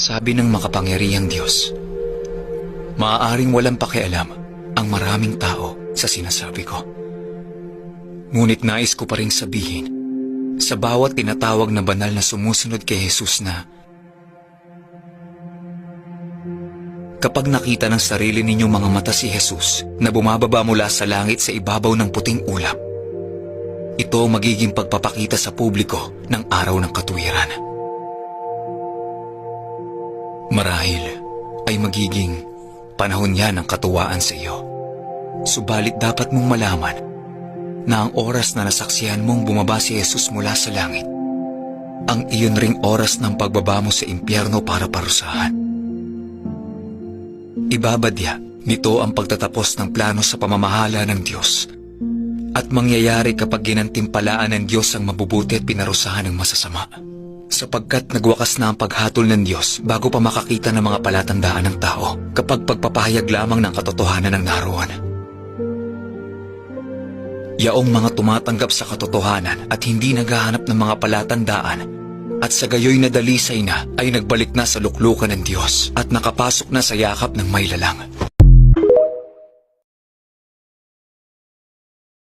Sabi ng makapangyarihang Diyos, maaaring walang pakialam ang maraming tao sa sinasabi ko. Ngunit nais ko pa ring sabihin sa bawat tinatawag na banal na sumusunod kay Jesus na kapag nakita ng sarili ninyong mga mata si Jesus na bumababa mula sa langit sa ibabaw ng puting ulap, ito magiging pagpapakita sa publiko ng araw ng katuwiran. Marahil ay magiging panahon niya ng katuwaan sa iyo. Subalit dapat mong malaman na ang oras na nasaksihan mong bumaba si Jesus mula sa langit, ang iyon ring oras ng pagbaba mo sa impyerno para parusahan. Ibabadya nito ang pagtatapos ng plano sa pamamahala ng Diyos at mangyayari kapag ginantimpalaan ng Diyos ang mabubuti at pinarusahan ng masasama. Sapagkat nagwakas na ang paghatol ng Diyos bago pa makakita ng mga palatandaan ng tao kapag pagpapahayag lamang ng katotohanan ng naroon. Yaong mga tumatanggap sa katotohanan at hindi naghahanap ng mga palatandaan at sa gayoy na dalisay na ay nagbalik na sa luklukan ng Diyos at nakapasok na sa yakap ng may lalang.